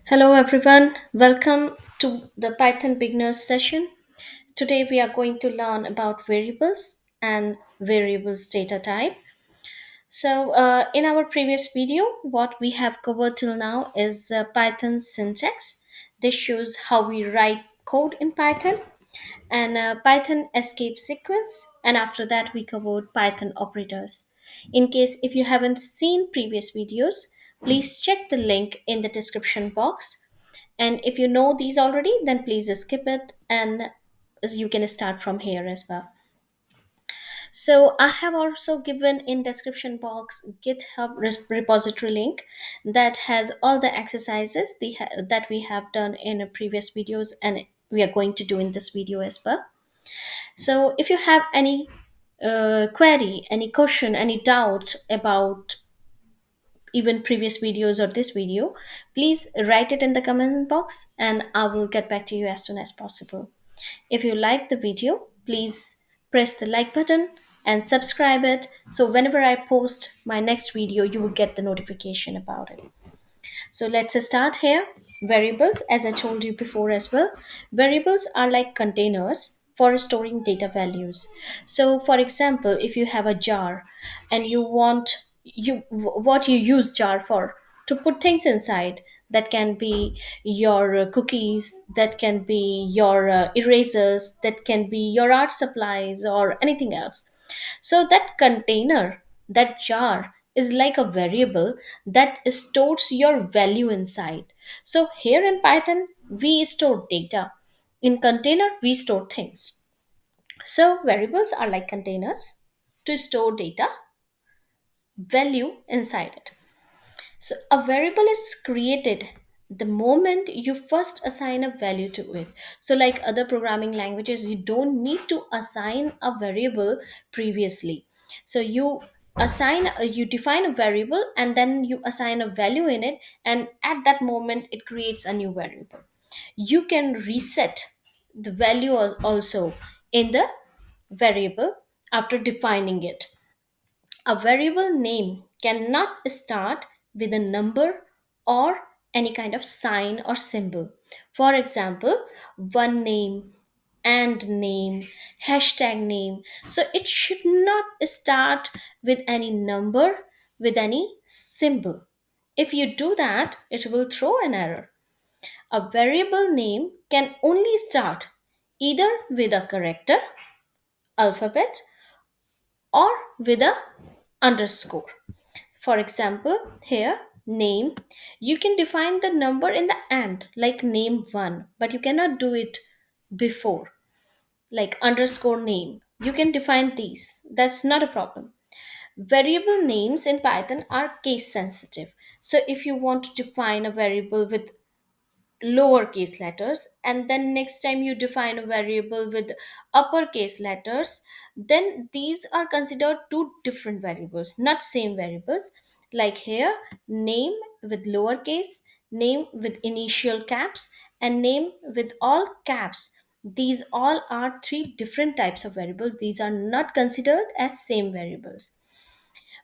Hello everyone, welcome to the Python beginners session. Today we are going to learn about variables and variables data type. In our previous video, what we have covered till now is Python syntax. This shows how we write code in Python and Python escape sequence. And after that, we covered Python operators. In case if you haven't seen previous videos, please check the link in the description box. And if you know these already, then please skip it and you can start from here as well. So I have also given in description box GitHub repository link that has all the exercises that we have done in previous videos and we are going to do in this video as well. So if you have any query, any question, any doubt about even previous videos or this video, please write it in the comment box and I will get back to you as soon as possible. If you like the video, please press the like button and subscribe it so whenever I post my next video, you will get the notification about it. So let's start here. Variables, as I told you before as well, variables are like containers for storing data values. So for example, if you have a jar and you want what you use jar for to put things inside, that can be your cookies, that can be your erasers, that can be your art supplies or anything else. So that container, that jar is like a variable that stores your value inside. So here in Python, we store data. In container, we store things. So variables are like containers to store data, value inside it. So a variable is created the moment you first assign a value to it. So like other programming languages, you don't need to assign a variable previously. So you define a variable and then you assign a value in it, and at that moment it creates a new variable. You can reset the value also in the variable after defining it. A variable name cannot start with a number or any kind of sign or symbol. For example, one name, and name, hashtag name. So it should not start with any number, with any symbol. If you do that, it will throw an error. A variable name can only start either with a character, alphabet, or with a underscore. For example, here name, you can define the number in the end, like name 1, but you cannot do it before, like underscore name. You can define these, that's not a problem. Variable names in Python are case sensitive. So if you want to define a variable with lowercase letters and then next time you define a variable with uppercase letters, then these are considered two different variables, not same variables. Like here, name with lowercase, name with initial caps, and name with all caps. These all are three different types of variables. These are not considered as same variables.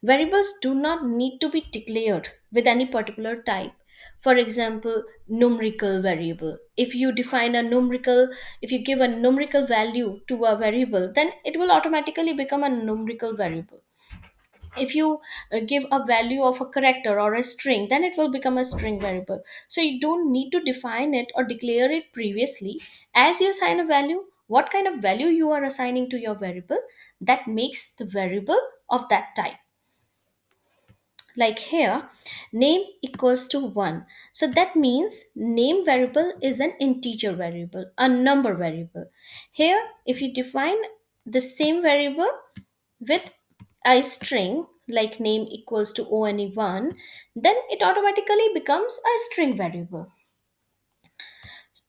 Variables do not need to be declared with any particular type. For example, numerical variable. If you give a numerical value to a variable, then it will automatically become a numerical variable. If you give a value of a character or a string, then it will become a string variable. So you don't need to define it or declare it previously. As you assign a value, what kind of value you are assigning to your variable, that makes the variable of that type. Like here, name equals to 1. So that means name variable is an integer variable, a number variable. Here, if you define the same variable with a string like name equals to one, then it automatically becomes a string variable.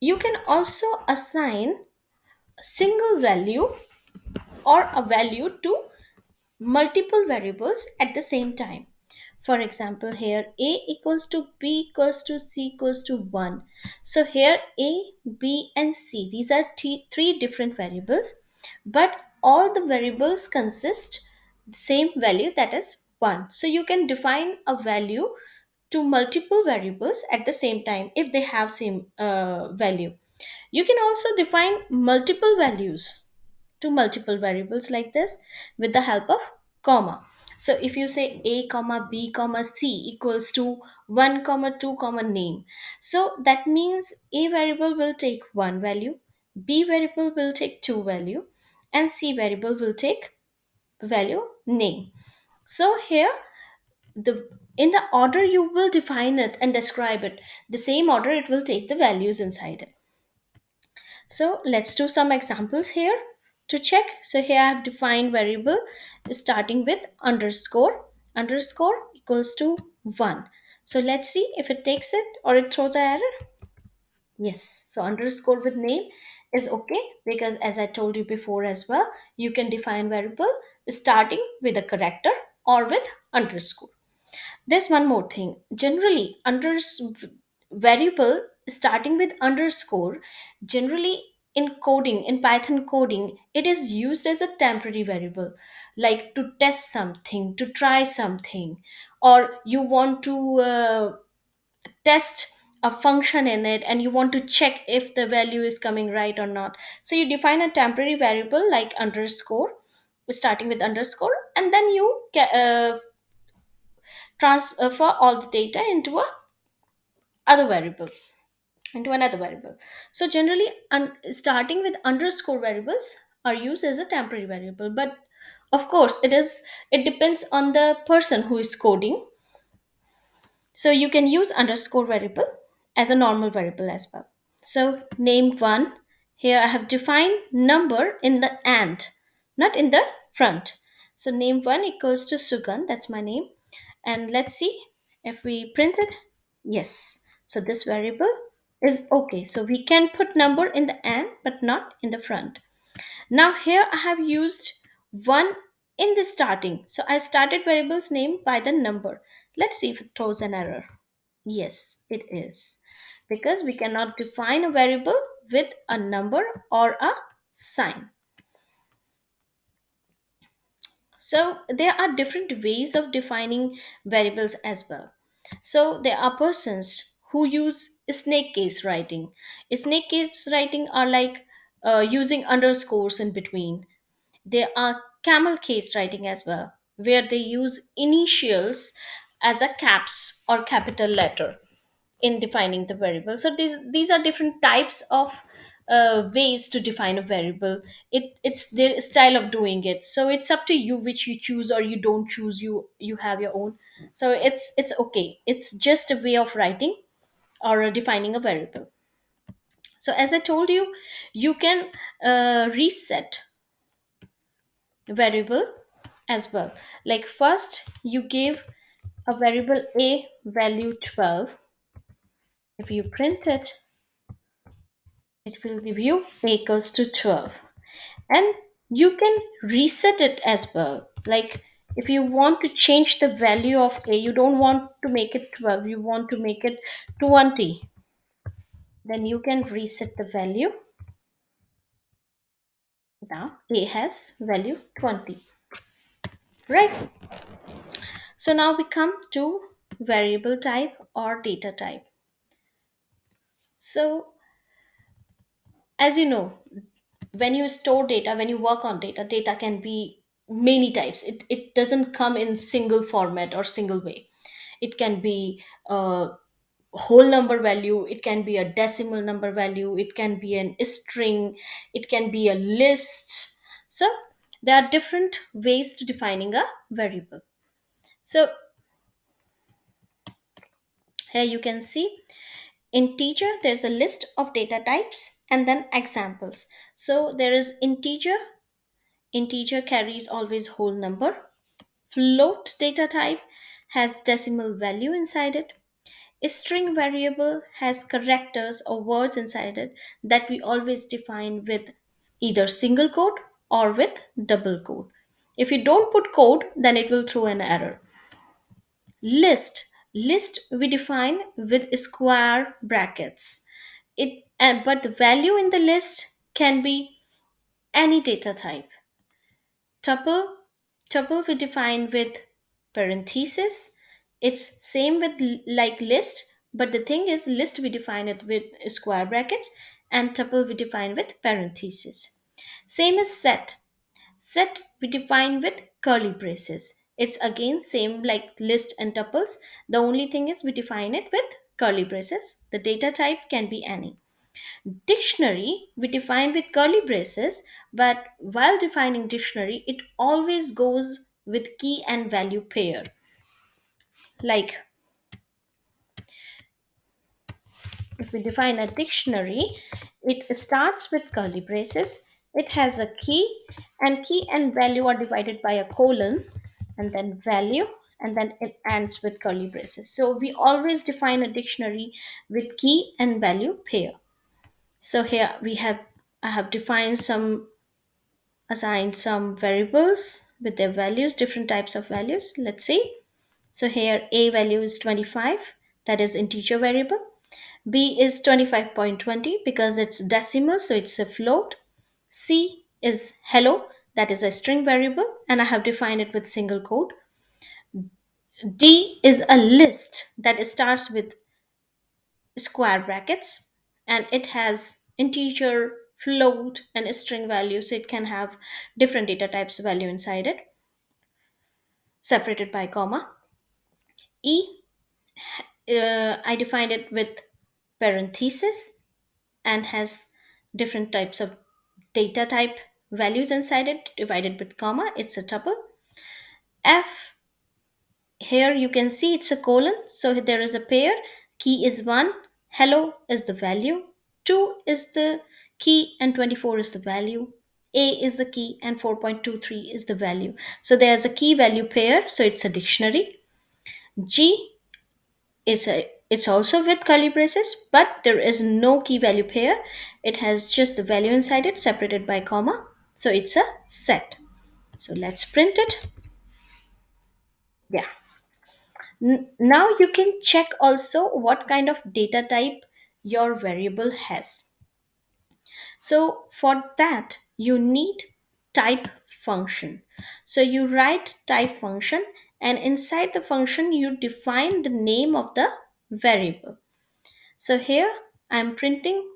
You can also assign single value or a value to multiple variables at the same time. For example, here a equals to b equals to c equals to 1. So here a, b, and c, these are three different variables, but all the variables consist the same value, that is 1. So you can define a value to multiple variables at the same time if they have same value. You can also define multiple values to multiple variables like this with the help of comma. So if you say a comma b comma c equals to 1 comma 2 comma name, so that means a variable will take one value, b variable will take two value, and c variable will take value name. So here the in the order you will define it and describe it, the same order it will take the values inside it. So let's do some examples here to check. So here I have defined variable starting with underscore. Underscore equals to 1. So let's see if it takes it or it throws an error. Yes. So underscore with name is okay because as I told you before as well, you can define variable starting with a character or with underscore. There's one more thing. Generally, variable starting with underscore, generally in coding, in Python coding, it is used as a temporary variable, like to test something, to try something, or you want to test a function in it and you want to check if the value is coming right or not. So you define a temporary variable like underscore, starting with underscore, and then you transfer all the data into a other variable, into another variable. So generally starting with underscore variables are used as a temporary variable, but of course it depends on the person who is coding. So you can use underscore variable as a normal variable as well. So name one, here I have defined number in the and, not in the front. So name one equals to Sugan, that's my name. And let's see if we print it. Yes. So this variable is okay. So we can put number in the and but not in the front. Now here I have used one in the starting. So I started variable's name by the number. Let's see if it throws an error. Yes, it is. Because we cannot define a variable with a number or a sign. So there are different ways of defining variables as well. So there are persons who use snake case writing. Snake case writing are like using underscores in between. There are camel case writing as well, where they use initials as a caps or capital letter in defining the variable. So these are different types of ways to define a variable. It's their style of doing it. So it's up to you which you choose or you don't choose. You have your own. So it's okay. It's just a way of writing or defining a variable. So as I told you, you can reset variable as well. Like first you give a variable a value 12. If you print it, it will give you a equals to 12, and you can reset it as well. Like if you want to change the value of a, you don't want to make it 12, you want to make it 20, then you can reset the value. Now a has value 20, right? So now we come to variable type or data type. So as you know, when you store data, when you work on data, data can be many types. It doesn't come in single format or single way. It can be a whole number value, it can be a decimal number value, it can be an string, it can be a list. So there are different ways to defining a variable. So here you can see integer, there's a list of data types and then examples. So there is integer. Integer carries always whole number. Float data type has decimal value inside it. A string variable has characters or words inside it that we always define with either single quote or with double quote. If you don't put quote, then it will throw an error. List we define with square brackets. But the value in the list can be any data type. Tuple we define with parenthesis. It's same with like list, but the thing is list we define it with square brackets and tuple we define with parentheses. Same as set. Set we define with curly braces. It's again same like list and tuples. The only thing is we define it with curly braces. The data type can be any. Dictionary we define with curly braces, but while defining dictionary, it always goes with key and value pair. Like if we define a dictionary, it starts with curly braces, it has a key and value are divided by a colon, and then value, and then it ends with curly braces. So we always define a dictionary with key and value pair. So here we have I have defined some assigned some variables with their values, different types of values. Let's see. So here a value is 25, that is integer variable. B is 25.20 because it's decimal, so it's a float. C is hello, that is a string variable, and I have defined it with single quote. D is a list that starts with square brackets and it has integer, float, and string value, so it can have different data types value inside it, separated by comma. E, I defined it with parenthesis and has different types of data type values inside it divided with comma, it's a tuple. F, here you can see it's a colon, so there is a pair. Key is 1, hello is the value, 2 is the key, and 24 is the value. A is the key and 4.23 is the value. So there's a key value pair, so it's a dictionary. G, it's also with curly braces, but there is no key value pair. It has just the value inside it separated by comma. So it's a set. So let's print it. Yeah. Now you can check also what kind of data type your variable has. So for that, you need type function. So you write type function, and inside the function, you define the name of the variable. So here I'm printing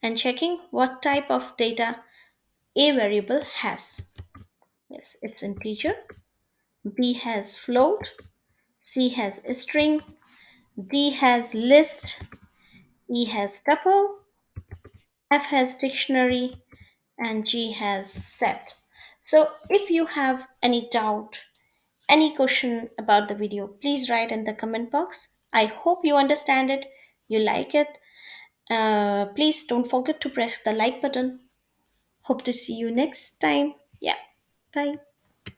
and checking what type of data a variable has. Yes, it's integer. B has float. C has string. D has list. E has tuple. F has dictionary. And G has set. So if you have any doubt, any question about the video, please write in the comment box. I hope you understand it, you like it. Please don't forget to press the like button. Hope to see you next time. Yeah, bye.